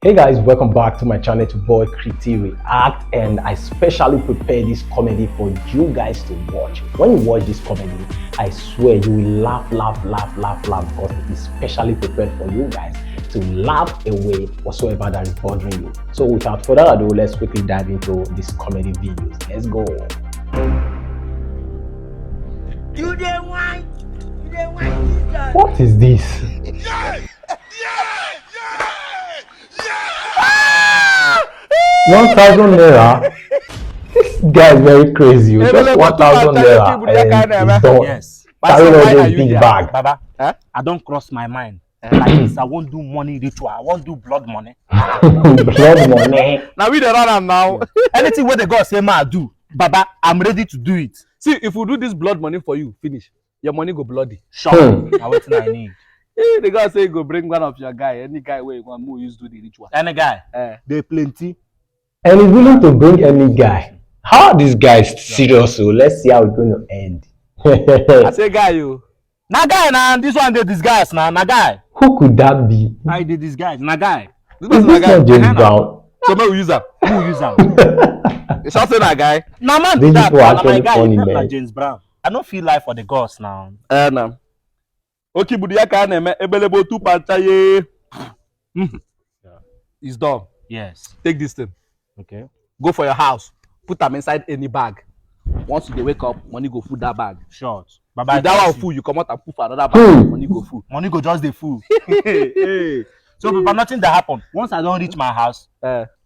Hey guys, welcome back to my channel to boy CrityReact, and I specially prepared this comedy for you guys to watch. When you watch this comedy, I swear you will laugh because it is specially prepared for you guys to laugh away whatsoever that is bothering you. So without further ado, let's quickly dive into this comedy videos. Let's go. What is this? 1,000 naira. This guy is very crazy. Just 1,000 naira and he's done. Yes. Carrying all this big bag. Baba, I don't cross my mind. Like this, I won't do money ritual. I won't do blood money. Blood money. Now we the run am now. Anything where the God say ma do, Baba, I'm ready to do it. See, if we do this blood money for you, finish. Your money go bloody. Sure. Now what I need. The God say go bring one of your guy. Any guy where you want more use do the ritual. Any guy. They plenty. And he's willing to bring any guy. How are these guys serious? So let's see how it's going to end. I say guy you. Na guy na this one they disguise na guy. Who could that be? I did disguise na guy. Is this not James Brown? So may we use him. Who use am? It's also that guy. Na man These do that. people are Na my actually guy. funny, Not man. like James Brown. I don't feel life for the gods now. No. Okay, but ya can ebelebo two pantaye. It's done. Yes. Take this thing. Okay. Go for your house. Put them inside any bag. Once you wake up, money go full that bag. Short. Baba, If that one full, you come out and put for another bag. Money go full. money go just the fool. Hey. So, Papa, nothing that happen. Once I don't reach my house,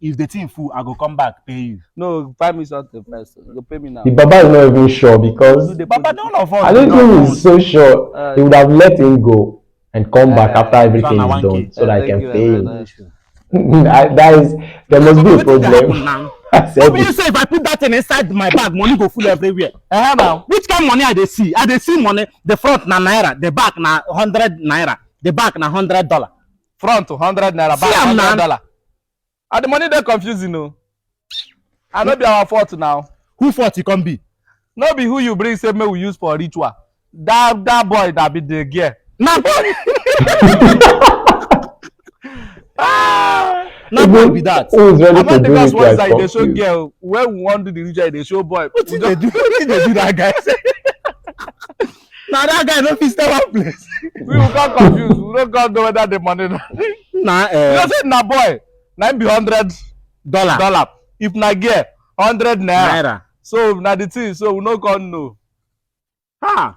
if the thing full, I go come back pay you. No, 5 minutes not the first. You go pay me now. The Baba is not even sure because Baba, none of us. I don't think he's so sure. He would have let him go and come back after everything is done so that I can pay him. There must be a problem. I said What you say if I put that thing inside my bag, money go full everywhere? Now. Which kind of money I dey see? I dey see money. The front na naira, the back na 100 naira, the back na $100. Front 100 naira, back $100. And the money they confusing, no. I no be our fault now. Who fault it can be? No be who you bring say me we use for ritual. That boy that be the gear. Na boy. Na boy be that. Who is ready I to want the do girls it once like that they show confused? girl when we want to do the ritual they show boy. What did they do? What did they do that guy? Now that guy no fit stay one place. We will get confused. We don't go know whether the money. Na You say na boy, na be $100. If na gear, 100 naira. So na the thing, so we no can know. Ha.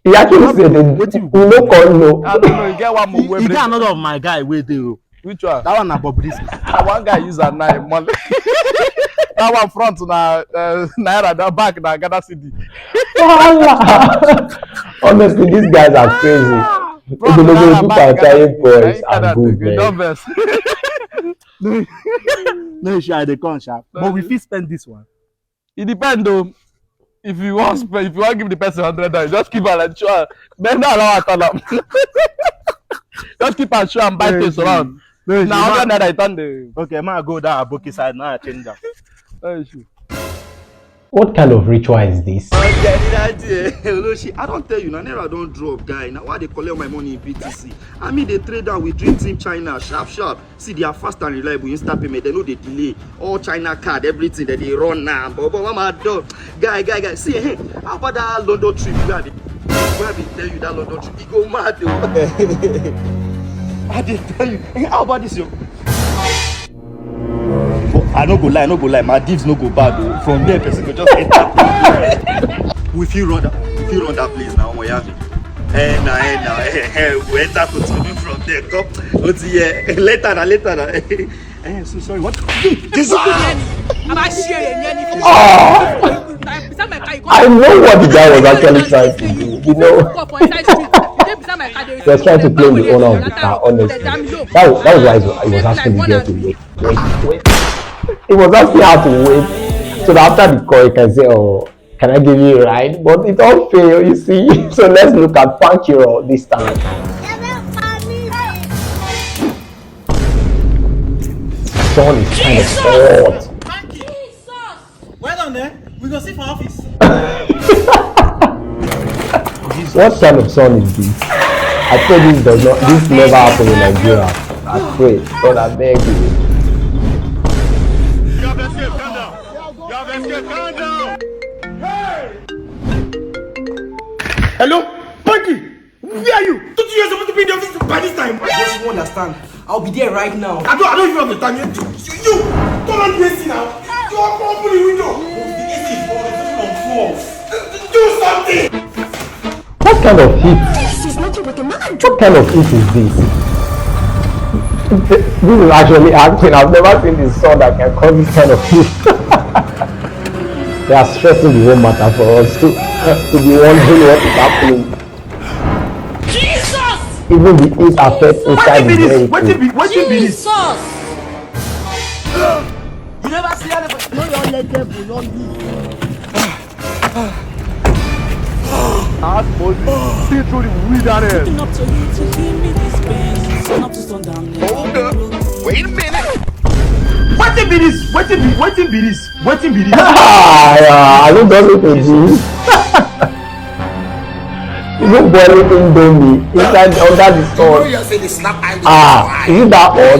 He actually said that we no call no. I don't know. You get one more. You get another of my guy wey dey o. Which one? That one na Bobrisky. One guy use a knife money. That one front na naira, that back na Ghana city. Honestly, these guys are crazy. Front naira, back Ghana Boys city. are good, man. Don't vex. No issue, I dey come sharp. But we fit spend this one. It depends though. If you want spend, if you want give the person $100, just keep her and show. Then not allow her turn up. Just keep her show and buy things around. Now $100 I turn the. Okay, man, go down Aboki side now. I change that. No issue. What kind of ritual is this? I don't tell you, Naira don't drop, guy. Now why they collect my money in BTC? I mean, they trade down with Dream Team China, sharp. See, they are fast and reliable. Instant payment, they know they delay. All China card, everything that they run now. But mama, dog, guy. See, hey, how about that London trip? Where I be tell you that London trip? You go mad, though. I did tell you. Hey, how about this, yo? I no go lie, my deeds no go bad though. From there, person go just enter. We feel run that place now, Miami. We enter continue from there. Come, later. So sorry, what? This I know what the guy was actually trying to do. You know, he was trying to claim the owner of the car, honestly. That was why he was asking the girl to wait. He was asking her to wait so that after the call he can say, oh, can I give you a ride? But it all failed, you see. So let's look at Pankeeroy this time. John is kind of odd. Well done there. We go see for office. What kind of son is this? I thought this never happen in Nigeria. I pray. God, I beg you. You have escaped, calm down. You have escaped, calm down. Hello? Panky! Where are you? Don't you supposed to be in the office by this time? Boss, you understand? I'll be there right now. I don't even have the time. You turn on the AC now. You are open the window. The AC is on 12. Do something! What kind of heat? What kind of heat is this? This is actually acting. I've never seen the sun that can cause this kind of heat. They are stressing the whole matter for us to be wondering what is happening. Jesus! Even the heat affects inside the vehicle. What you be this? Jesus! You never see anybody. No, your leg devil, not you. Ask Moses, see through the wilderness. Up to you to give me this pain. Sun up to sundown. Hold up. Wait a minute. What you be this? What you be this? I don't know what to do. You don't boil indomie inside under the sun. Is it that hot?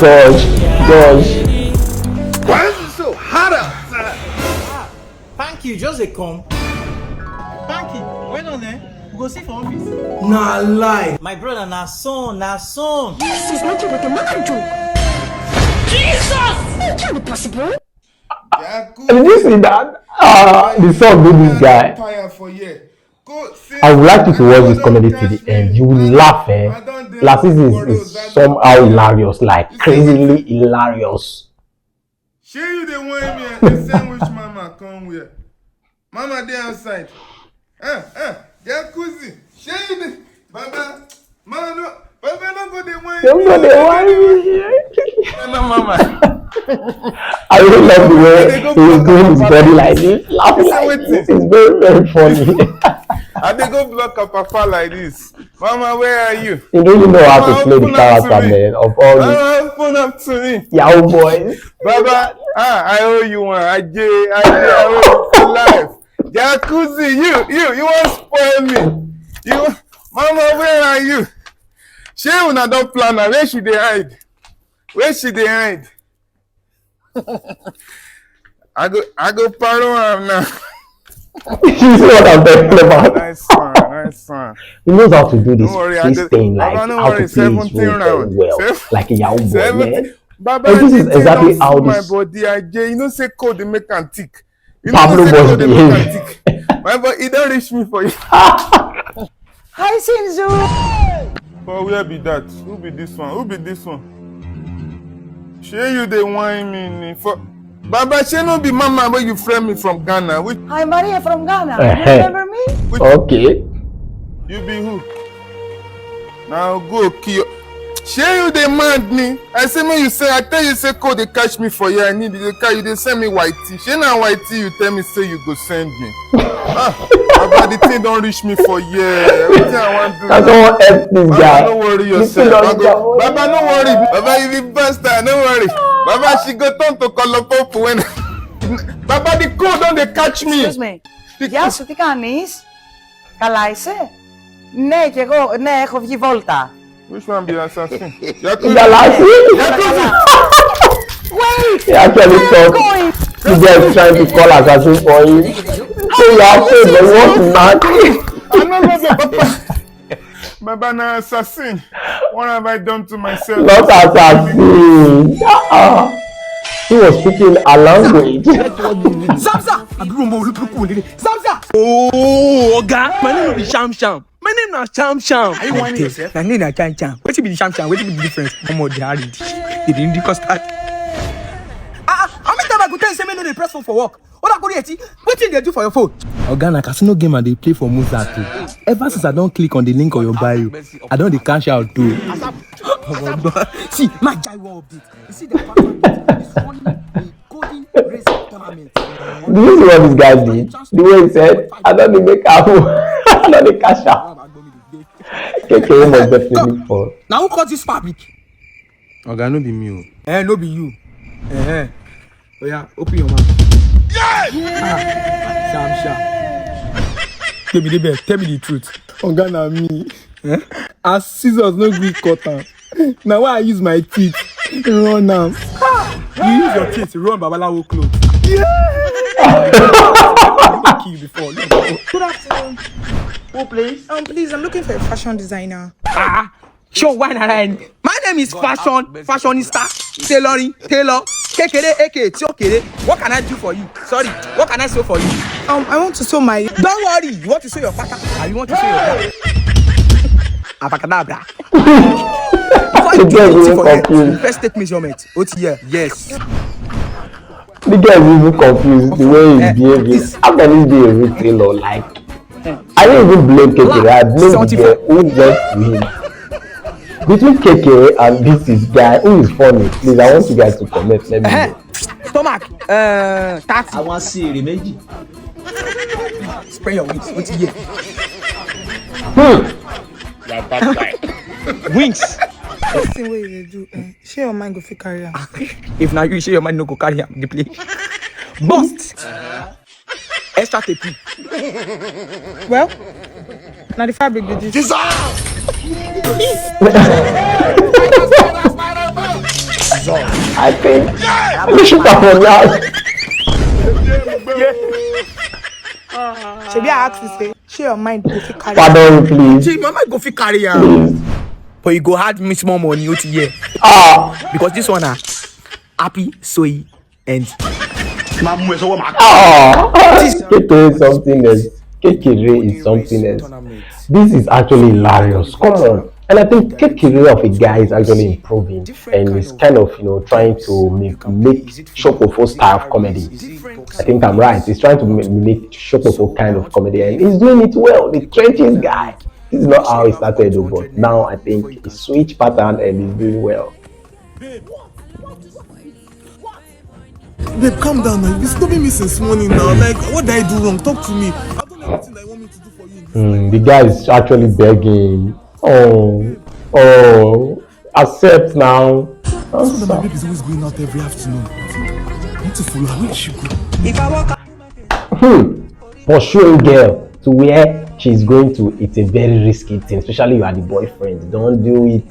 Gosh. Why is it so hot outside? Panky, just a come. Panky, when on there? We go see for office. Nah, lie. My brother, nah son. Jesus! Did you see that? The song with this guy. I would like you to watch this comedy to the end. You will laugh, eh? Lasisi is somehow hilarious, like crazily hilarious. Shey you the one me and the sandwich mama come where? Mama dey outside. Jacuzzi. Shey you the Baba. Mama no. Baba no go the one. Don't go the one. No mama. I really love the way he is doing his body like this, laughing like this. It's very, very funny. I dey go block up Papa like this. Mama, where are you? You don't even know how to play the character, man, of all these Mama, open up to me. Yahoo boys. Baba, I owe you one. I owe you for life. Jacuzzi, you won't spoil me. Mama, where are you? She una don't plan her. Where she dey hide? I go pardon am now. You see what I'm talking about? Nice one. He knows how to do this thing, like Baba, how to play his role very well, like a Yahoo boy, man. Baba, And this is exactly how my this body, you know, say code they make and tick. You Pablo know, say was code they make and behaving. tick. My boy, he don't reach me for you. Hi, Sinzu. But where be that? Who be this one? Shey you dey whine me for Baba, shey no be mama where you friend me from Ghana. Hi, Maria from Ghana. You remember me? Okay. You be who? Now go kill. Shey you dey mad me? I tell you say code they catch me for here. I need the car. You dey send me whitey. Shey na whitey you tell me say you go send me. Baba, the thing don't reach me for here. Everything I want to do. I don't want to help this guy. Baba, don't worry yourself. Baba, don't worry. Baba, you be bastard. Don't worry. Baba, she go turn to color pop when. Baba, the code don't they catch me. Excuse me. Γεια σου, τι κάνεις? Καλά είσαι? Ναι, κι εγώ, ναι, έχω βγει βόλτα. Which one be assassin? Lasisi? Wait! He actually thought you guys trying to call assassin for him. So you are afraid they want to knock you. I'm not Papa. Baba, na assassin. What have I done to myself? Not assassin. He was speaking a language. Samsa! Samsa! Oh, Oga! My name is Sham. My name is Sham. Are you whining yourself? My name is Sham. What be the Sham? What be the difference? They didn't cost. How many times I go tell you say me no dey press phone for work? What I go there? Wetin dey do for your phone? Oga, na casino game I dey play for Mozart too. Ever since I don click on the link on your bio, I don dey cash out too. See, my guy will update. You see the pattern is running a golden race tournament. Do you see what this guy did? The way he said, I don't need make out. I don't need cash out. KK must definitely fall. Now who caught this public? Oga, no be me. No be you. Oh yeah, open your mouth. Sham. Tell me the truth. Oga, na me. As scissors no gree cut am. Now why I use my teeth run am. You use your teeth to run Babalawo clothes. Good afternoon. Who, please? Please, I'm looking for a fashion designer. Show one around. My name is Fashionista, Taylor, Kekere, Eke, Tiokere. What can I do for you? Sorry, what can I sew for you? I want to sew my... Don't worry, you want to sew your pata, or you want to sew your bra? Abacadabra. First take measurement. OTL, yes. The guy is even confused the way he's behaving. How can he be a retailer? Like, I don't even blame Kekere. I blame the guy who went to him. Between Kekere and this guy who is funny, please, I want you guys to comment. Let me know. Stomach, 30. I want to see Remeji. Spray your wings. OTL. Wings. This thing what you do, share your mind go fit carry am. If now you share your mind, no go carry am. The play. Bust. Extra tape. Well, now the fabric did this. I think we should have on that. Should I ask you say, share your mind go fit carry am. Pardon, please. See, my mind go fit carry am. But you go hard me small money out here. Because this one happy, soy, and Kekere is something else. Kekere is something else. This is actually hilarious. Come on. And I think Kekere of a guy is actually improving and is kind of, trying to make Shopofo style of comedy. I think I'm right. He's trying to make Shopofo kind of comedy and he's doing it well. The trenches guy. This is not how he started though, but now I think he switched pattern and he's doing well. Babe, calm down now. You've been stopping me since morning now. Like, what did I do wrong? Talk to me. I've done everything that you want me to do for you. The guy is actually begging. Accept now. So that my babe is always going out every afternoon. I want to follow her. Where did she go? If I walk Pursuing girl to where she's going to, it's a very risky thing, especially you are the boyfriend. Don't do it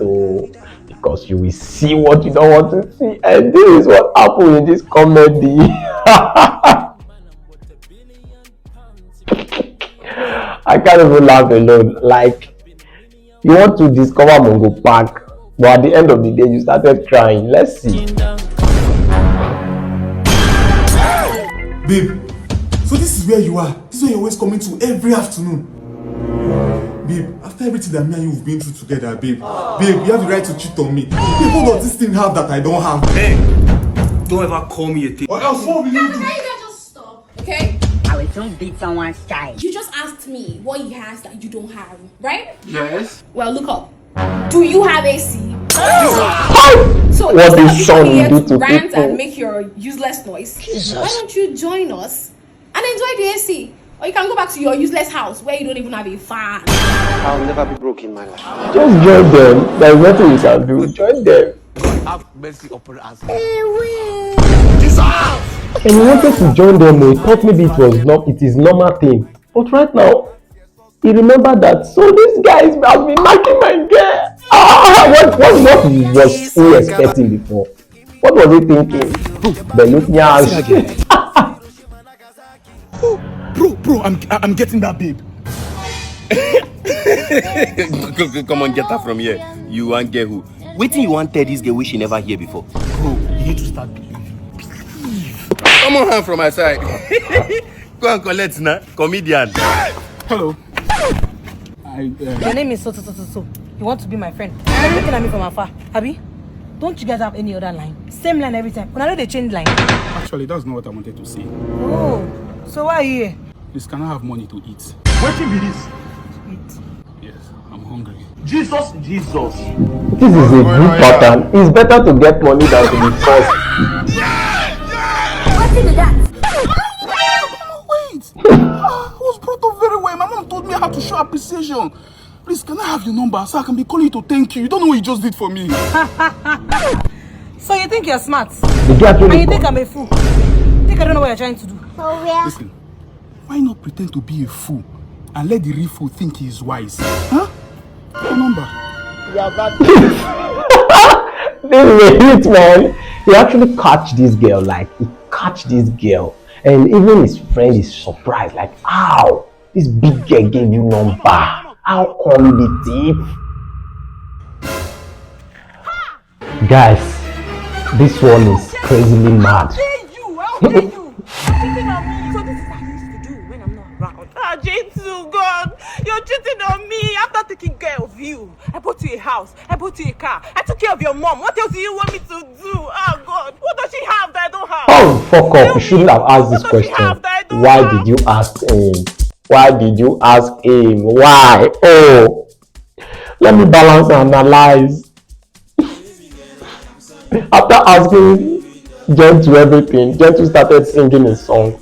because you will see what you don't want to see. And this is what happened in this comedy. I can't even laugh alone. Like, you want to discover Mongo Park, but at the end of the day, you started crying. Let's see. Babe, so this is where you are. This is where you're always coming to every afternoon. Babe, after everything that me and you've been through together, babe, you have the right to cheat on me. Babe, what does this thing have that I don't have? Hey, don't ever call me a thing. Or else what will you do? Can you just stop, okay? I will don't beat someone's child. You just asked me what he has that you don't have, right? Yes. Well, look up. Do you have AC? So what instead is of you son here do to to rant people? and make your useless noise, why don't you join us and enjoy the AC? Or you can go back to your useless house where you don't even have a fan. I'll never be broke in my life. Just join them. There's nothing you can do. Join them. Have mercy upon us. And he wanted to join them. He thought maybe it is normal thing. But right now, he remembered that. So these guys have been knocking my girl. What was he expecting before? What was he thinking? Bro, I'm getting that babe. Come on, get her from here. You want get who? Waiting you want tell this girl which she never hear before. Bro, you need to start believing. Come on, hand from my side. Go and collect now, comedian. Hello. Your name is so. You want to be my friend? You're looking at me from afar, Abi? Don't you guys have any other line? Same line every time. When I know they change line. Actually, that's not what I wanted to say. Oh, so why are you here? Please, can I have money to eat? What be this? Eat. Yes, I'm hungry. Jesus. This is a good pattern. It's better to get money than to be forced. What is that? Wait! I was brought up very well. My mom told me how to show appreciation. Please, can I have your number so I can be calling you to thank you? You don't know what you just did for me. So you think you're smart? And you think I'm a fool? You think I don't know what you're trying to do? Listen, why not pretend to be a fool and let the real fool think he is wise? Huh? number. This is a hit, man. He actually catch this girl, like he catch this girl, and even his friend is surprised, like, how this big girl gave you number? How come the thief? Guys, this one is crazily mad. Gentuu, God, you're cheating on me after taking care of you. I bought you a house, I bought you a car, I took care of your mom. What else do you want me to do? Oh God, what does she have that I don't have? Oh, fuck up. You shouldn't have asked this question. Why did you ask him? Why did you ask him? Why? Oh, let me balance and analyze. After asking Gentuu everything, Gentuu started singing a song.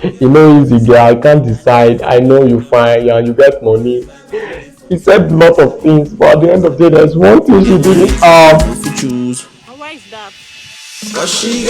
You know, easy girl, I can't decide. I know you fine and you get money. He said a lot of things, but at the end of the day, there's one thing she didn't choose. Why is that? She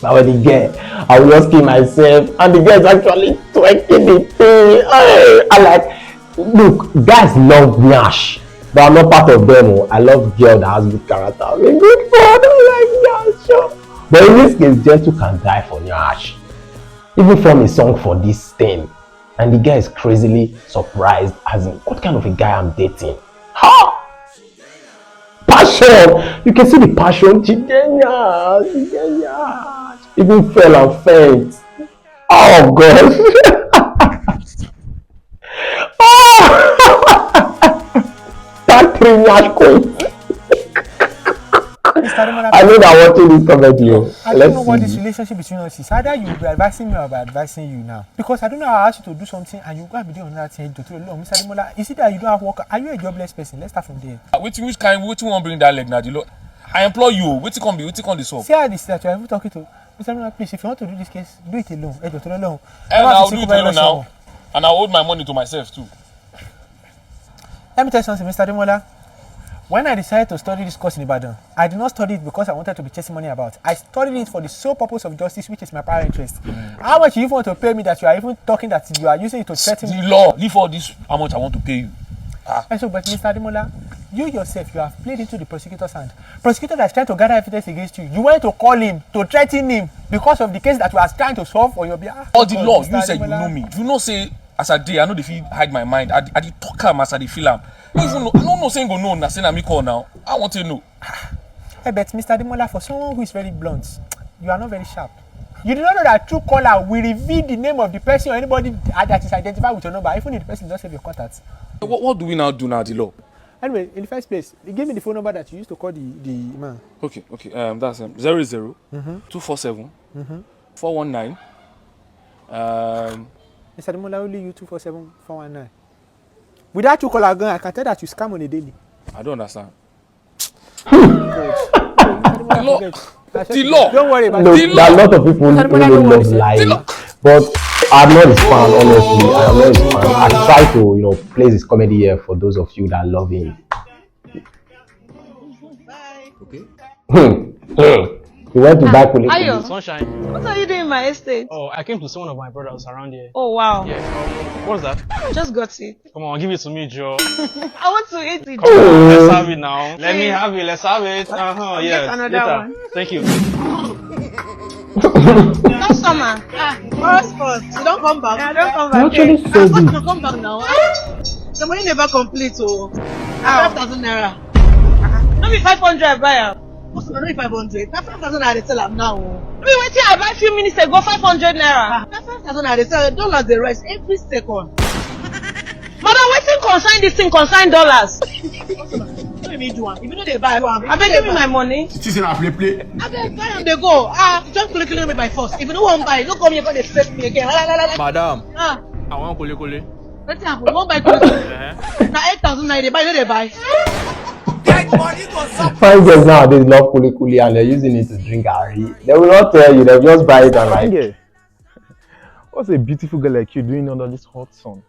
Now when the girl, I will just kill myself, and the girl is actually twerking the thing. I like, look, guys love Nyash, but I'm not part of them. I love girl that has good character. I'm a good father, like Nyash. Sure. But in this case, Gentuu can die for Nyash. Even from a song for this thing, and the guy is crazily surprised, as in, what kind of a guy I'm dating? Ha! Passion! You can see the passion. Jadrolita, even fell and faint. Oh God! Oh! That Nyash queen. I know that watching this comedy. I don't know what this relationship between us is. Either you be advising me or be advising you now. Because I don't know how I asked you to do something and you go and be doing another thing to throw along. Mr. Demola, is it that you don't have work? Are you a jobless person? Let's start from there. Which kind? Which one bring that leg now? I employ you. Which can be? Which can the solve? See how this that you are even talking to Mr. Demola, please. If you want to do this case, do it alone. And I'll do it alone now. And I'll hold my money to myself too. Let me tell you something, Mr. Demola. When I decided to study this course in Ibadan, I did not study it because I wanted to be chasing money about. I studied it for the sole purpose of justice, which is my prior interest. How much you even want to pay me that you are even talking that you are using it to threaten me? The law, leave all this, how much I want to pay you. And so, but Mr. Demola, you yourself, you have played into the prosecutor's hand. Prosecutor that is trying to gather evidence against you. You wanted to call him, to threaten him, because of the case that you are trying to solve for your behalf. All the law, you said you know me. You know say, as I did, I know if you hide my mind. I did talk him as I did feel him. Even though, I don't know saying go no, saying me call now. I want to know. Hey, but Mr. Demola, for someone who is very blunt, you are not very sharp. You do not know that true caller will reveal the name of the person or anybody that is identified with your number, even if the person doesn't have your contacts. What do we now do now, the law? Anyway, in the first place, they gave me the phone number that you used to call the man. Okay. That's 00 247 419. Mr. Demola, only you 247 419. Without you call again, I can tell that you scam on a daily. I don't understand. The law. Don't worry about it. The law. There are a lot of people who love lying, but I'm not his fan, honestly. I'm not his fan. I try to, place his comedy here for those of you that love him. Okay. He went to buy police. Ayo. Sunshine. What are you doing in my estate? Oh, I came to see one of my brothers around here. Oh, wow. Yeah. What's that? I just got it. Come on, give it to me, Joe. I want to eat it. Come on, let's have it now. Let me have it. Let's have it. Yeah. Get another one. Thank you. Customer. First. You don't come back. I don't come back. Actually, so good. Come back now. The money never complete. 5,000 naira. Not be 500 buyer. What's only 500? That's 5,000 naira they sell them now. I mean, wait till I buy a few minutes ago, 500 naira. That's 5,000 naira they sell dollars the rest every second. Madam, waiting consign this thing, consign dollars. Let me do one. If you know they buy one, I beg give me my money. She's in a play. I beg buy and they go. Just quickly make my first. If you don't want buy, don't come here and stress me again. Madam, I want kole. Let's have one buy kole. Now 8,000 naira they buy, no they buy. Fine girls nowadays love kuli and they're using it to drink Ari. They will not tell you, they'll just buy it and like. What's a beautiful girl like you doing under this hot sun?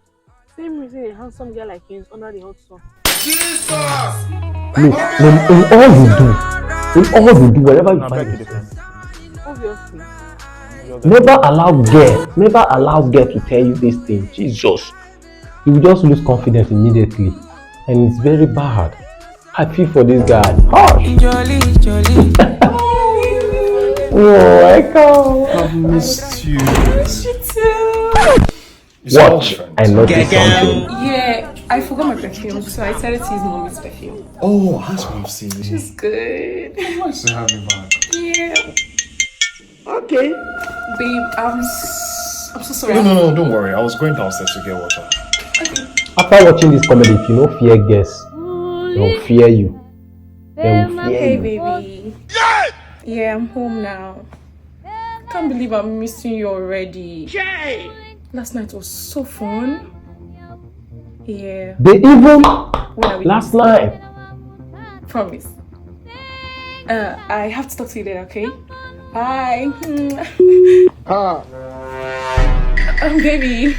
Same reason a handsome girl like you is under the hot sun. Look, in all you do, wherever you find yourself, Obviously. never allow girl to tell you this thing. Jesus, you will just lose confidence immediately, and it's very bad. I feel for this guy. Harsh. Jolly. Oh, I can't. I've missed you. I miss you too. Watch, I noticed something. Yeah, I forgot my perfume, so I decided to use mommy's perfume. Oh, how's mom seeing you? She's good. Nice to have you back. Yeah. Okay. Babe, I'm so sorry. No, don't worry. I was going downstairs to get water. Okay. After watching this comedy, if you don't fear guests, they'll fear you. They will fear Okay, you. baby. Yeah, I'm home now. Can't believe I'm missing you already. Last night was so fun. Yeah. They even When are we last night. Promise. I have to talk to you later, okay? Bye. Baby.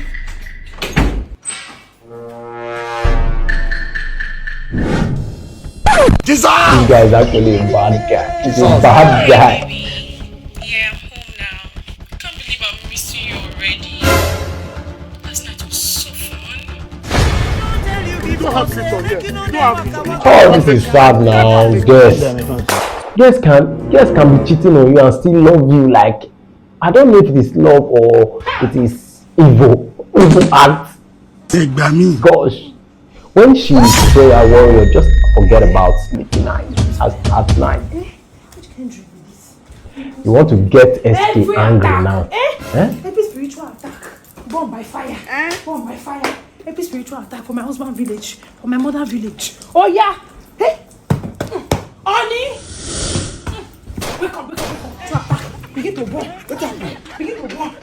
This guy is actually a bad guy. He's a bad guy. Yeah, I'm home now. Can't believe I'm missing you already. Last night was so fun. You don't have symptoms yet. You don't have symptoms. Oh, this is sad now. Guess can be cheating on you and still love you. Like, I don't know if it is love or it is evil act. Gosh, when she is prayer warrior, just forget about sleeping at night. You want to get SK angry now. Every spiritual attack, born by fire, born by fire. Every spiritual attack for my husband village, for my mother village. Oh yeah, hey, Oni, wake up. To attack, begin to burn. Begin to burn.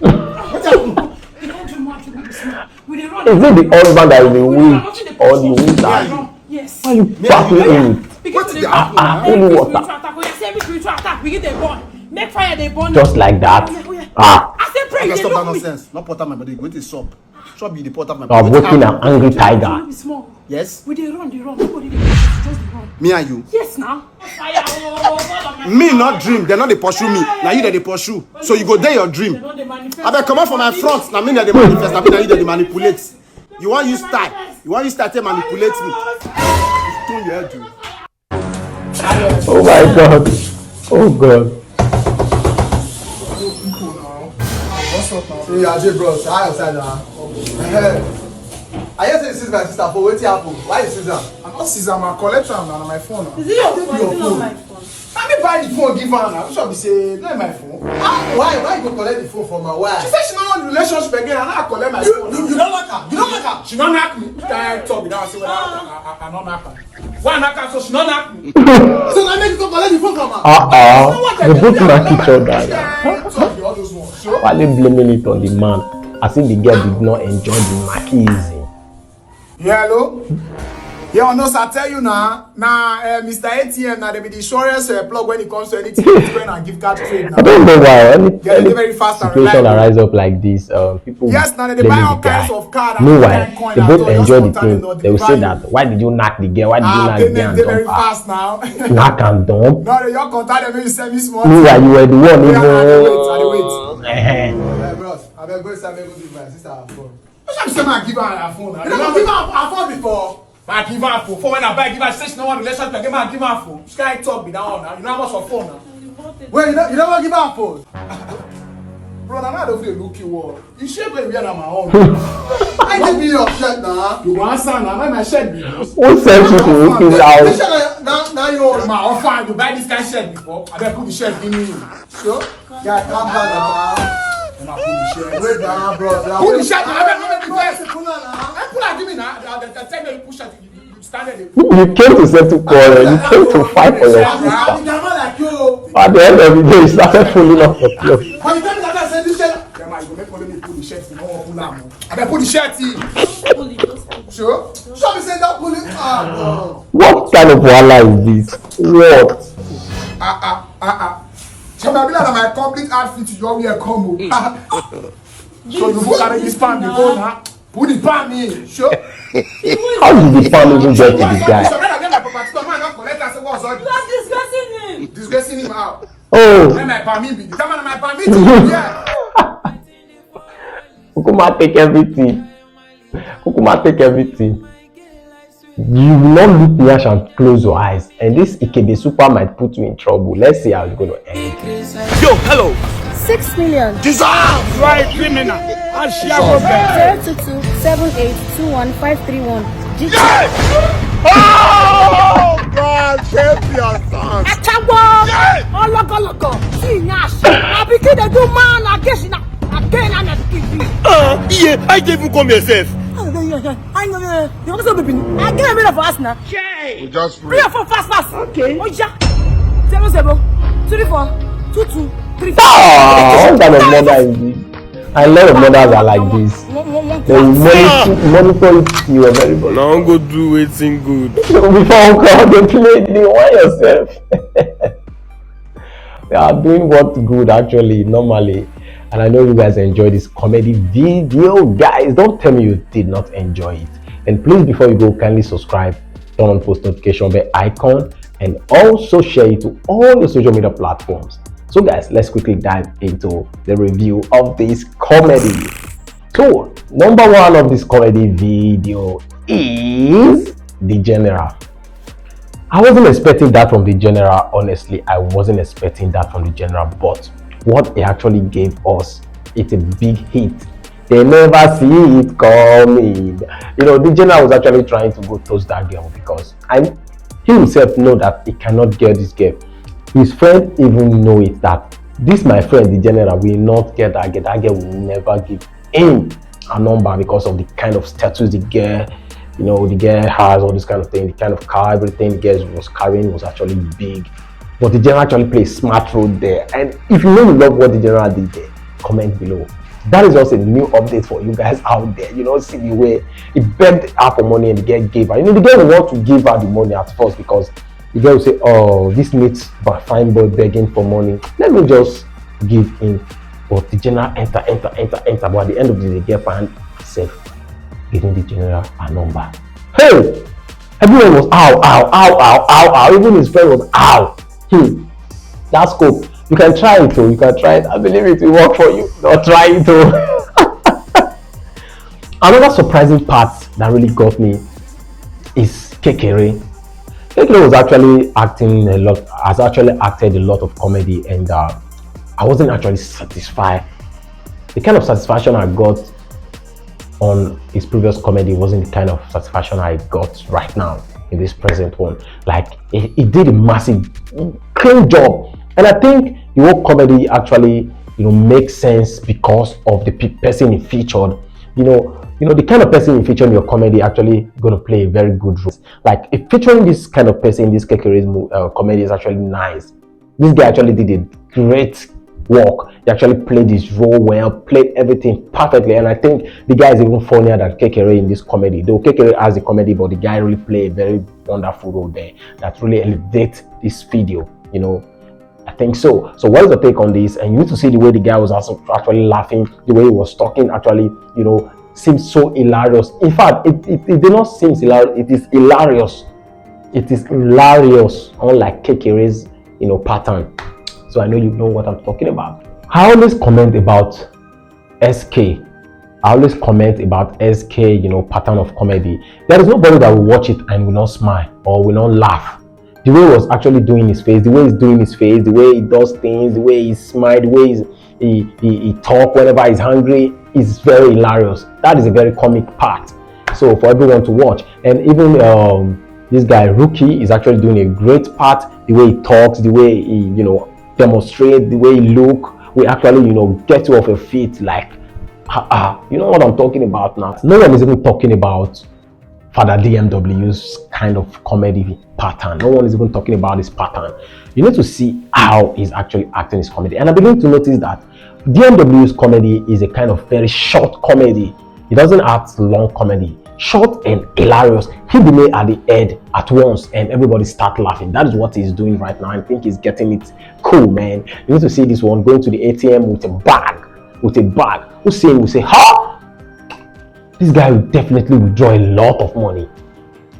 They can't do much with this now. We dey run. Is it the husband that is the weak or the wizard? Yes. Why you battling him? Only water. Every spiritual attack, begin to burn. Make fire, they burn. Just like that. I said pray. Okay, They stop that look me. nonsense. Not pot of my body. Wait a shop. Shop be the pot of my You are body. working an angry tiger. Small. Yes. We dey run. Nobody dey just dey run. Me and you. Yes, now. Fire. Me not dream. They not they pursue me. Now you they pursue. So you go there your dream. I beg come out from my front. Now me that they manifest. Now me that they manipulate. You want you start. You want you start to manipulate me. It's too your head, dude. Oh my God. Oh God. What's up now? Hey, Ajay bros, how outside now? I just say this is my sister for wetin happen. Why you Susan? I'm not Caesar, I collect am na my phone. Is it your phone? Is it not my phone? Let me buy the phone, give her now. Which one be say, not my phone. Why you go collect the phone from my wife? She said she don't want relationship again, and I collect my phone. You don't like her? You don't like her? She don't knock me. Which kind of talk without say whether I don't knock her. Why knock her? So she don't knock me. So now make you go collect the phone from her. They both knock each other. All those ones. So, Why they blaming it on the man? As if the girl did not enjoy the marquising. yeah, hello? Yeah, no, sir, I tell you now, Mr. ATM, now they be the surest plug when it comes to anything, Bitcoin and gift card trade. Now. I don't know why any very fast and situation reliable. arise up like this, people Yes, now they blaming buy all the guy. kinds of card and Meanwhile, coin they and both all, enjoy just the thing. contact They will say value. that, why did you knock the girl? Why did you knock the girl and They very dump her? fast now. Knock and dump. No, they your contact them, you send me small. Meanwhile, you were the one Yeah, I dey even. wait. Hey bros, I beg go inside, make go give my sister her phone. Which time say I give her her phone now? You never give her her phone before. I give her phone. For when I buy, give her, she say she no want relationship, I give her phone. She can't talk me down now. You know how much for phone now? Wait, you never give her her phone? Bro, now I don't feel look you wall. You shape like weird on my own. I give me your shirt now. You want son now? My shirt be this. Who sent you to look it This out? shirt now you own. My offer, you buy this kind of shirt before. I better put the shirt in me. Sure? Yeah, calm down now. And I put the shirt. Wait down, bro. Put the shirt. I better not make the best. Pull out, give me now. The time that you push it, you stand there. You came to settle quarrel. You came to fight for your sister. At the end of the day, you started pulling off your clothes. When you tell me that I said this shirt, Yeah, man, you go make money me put the shirt in. No one pull out. I better put the shirt in. sure? Show me say that pulling. Bro. What kind of wahala is this? What? So I be like my complete outfit to your wear combo. So you go carry this pan, you go now. Put the palm in. Sure. How did the palm even get to the guy? You are disgracing him. Disgracing him out. Oh. My palm in. The man my palm in. Yeah. Kukuma take everything. Kukuma take everything. You will not look Nyash and close your eyes, and this Ikebe super might put you in trouble. Let's see how it's going to end. Yo, hello. 6 million. Dissolve! You are a criminal. And she has 022 7821531. Oh God, save your son. Yeah, I gave you come yourself. I can't remember for us now. We just Three or four fast. Okay. Oh yeah. 7 24 22 34. Oh, what kind of mother is this? A lot of mothers are like this. They monitor you very well. Now go do waiting good. So before Uncle, they play the one yourself. They are doing what good actually, normally. And I know you guys enjoy this comedy video. Guys, don't tell me you did not enjoy it. And please, before you go, kindly subscribe, turn on post notification bell icon, and also share it to all your social media platforms. So guys, let's quickly dive into the review of this comedy. So, number one of this comedy video is Degeneral. I wasn't expecting that from Degeneral, honestly. I wasn't expecting that from Degeneral, but what he actually gave us, it's a big hit. They never see it coming. You know, Degeneral was actually trying to go toast that girl because he himself know that he cannot get this girl. His friend even know it, that this my friend Degeneral will not get that girl. That girl will never give him a number because of the kind of status the girl, you know, the girl has, all this kind of thing, the kind of car, everything the girl was carrying was actually big. But Degeneral actually plays smart road there. And if you really love what Degeneral did there, comment below. That is also a new update for you guys out there. You know, see the way he begged her for money and the girl gave her. You know, the girl will want to give her the money at first because the girl will say, oh, this meets my fine boy begging for money. Let me just give him. But Degeneral enter. But at the end of the day, the girl found herself giving Degeneral a number. Hey! Everyone was ow. Even his friend was ow. That's cool. You can try it too. You can try it. I believe it will work for you. Don't try it too. Another surprising part that really got me is Kekere. Kekere was actually acting a lot. Has actually acted a lot of comedy, and I wasn't actually satisfied. The kind of satisfaction I got on his previous comedy wasn't the kind of satisfaction I got right now in this present one. Like he did a massive, clean job, and I think the whole comedy actually, you know, makes sense because of the person he featured. You know, the kind of person you feature in your comedy actually going to play a very good role. Like if featuring this kind of person in this Kekere's comedy is actually nice. This guy actually did a great work. He actually played his role well, played everything perfectly, and I think the guy is even funnier than Kekere in this comedy. Though Kekere has the comedy, but the guy really played a very wonderful role there that really elevates this video. You know, I think so. So what is your take on this? And you need to see the way the guy was also actually laughing, the way he was talking actually, you know, seems so hilarious. In fact, it did not seem hilarious. It is hilarious. It is hilarious, unlike Kekere's, you know, pattern. So I know you know what I'm talking about. I always comment about SK. I always comment about SK, you know, pattern of comedy. There is nobody that will watch it and will not smile or will not laugh. The way he was actually doing his face, the way he's doing his face, the way he does things, the way he smiles, the way he talks whenever he's hungry is very hilarious. That is a very comic part. So for everyone to watch. And even this guy Rookie is actually doing a great part. The way he talks, the way he, you know, demonstrate, the way you look, we actually, you know, get you off your feet. Like, you know what I'm talking about now. No one is even talking about FatherDMW's kind of comedy pattern. No one is even talking about his pattern. You need to see how he's actually acting his comedy. And I begin to notice that DMW's comedy is a kind of very short comedy. He doesn't act long comedy. Short and hilarious. Hit the nail at the head at once and everybody start laughing. That is what he's doing right now. I think he's getting it cool, man. You need to see this one going to the ATM with a bag. Who's saying, we say, ha! this guy will definitely withdraw a lot of money.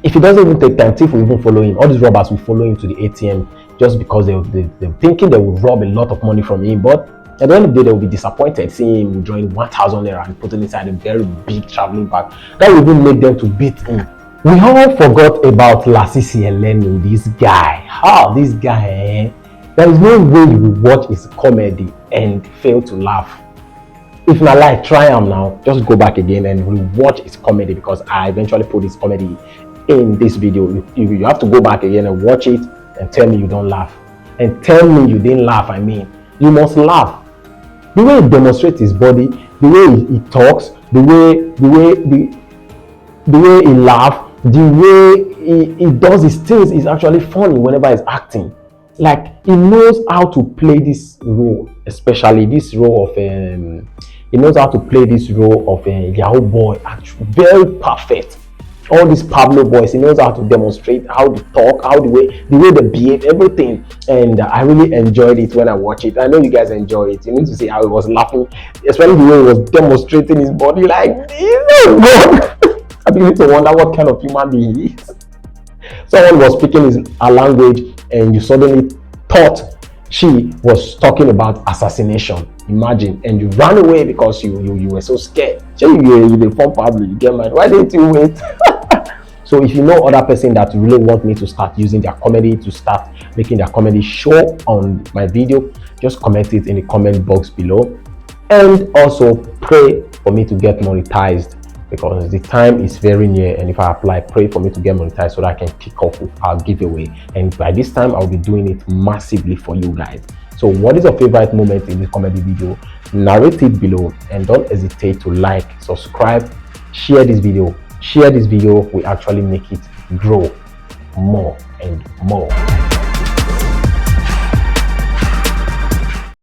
If he doesn't even take time, thief will even follow him. All these robbers will follow him to the ATM just because they're thinking they will rob a lot of money from him. But at the end of the day, they will be disappointed seeing him withdrawing 1,000 naira and putting inside a very big traveling bag. That will even make them to beat him. We all forgot about Lasisi Elenu, this guy. This guy, there is no way you will watch his comedy and fail to laugh. If not like, try him now. Just go back again and rewatch his comedy, because I eventually put his comedy in this video. You have to go back again and watch it and tell me you don't laugh. And tell me you didn't laugh. I mean, you must laugh. The way he demonstrates his body, the way he talks, the way he laughs, the way he does his things is actually funny whenever he's acting. Like, he knows how to play this role, especially this role of he knows how to play this role of a Yahoo boy. Very perfect. All these Pablo boys, he knows how to demonstrate, how to talk, how the way they behave, everything. And I really enjoyed it when I watched it. I know you guys enjoy it. You need to see how he was laughing, especially the way he was demonstrating his body. Like, he's so good. I begin to wonder what kind of human being he is. Someone was speaking his language and you suddenly thought she was talking about assassination. Imagine, and you ran away because you were so scared. You the phone Pablo, you get mad. Why didn't you wait? So if you know other person that really want me to start using their comedy, to start making their comedy show on my video, just comment it in the comment box below. And also pray for me to get monetized, because the time is very near, and if I apply, pray for me to get monetized so that I can kick off with our giveaway. And by this time, I'll be doing it massively for you guys. So what is your favorite moment in this comedy video? Narrate it below, and don't hesitate to like, subscribe, share this video. Share this video will actually make it grow more and more.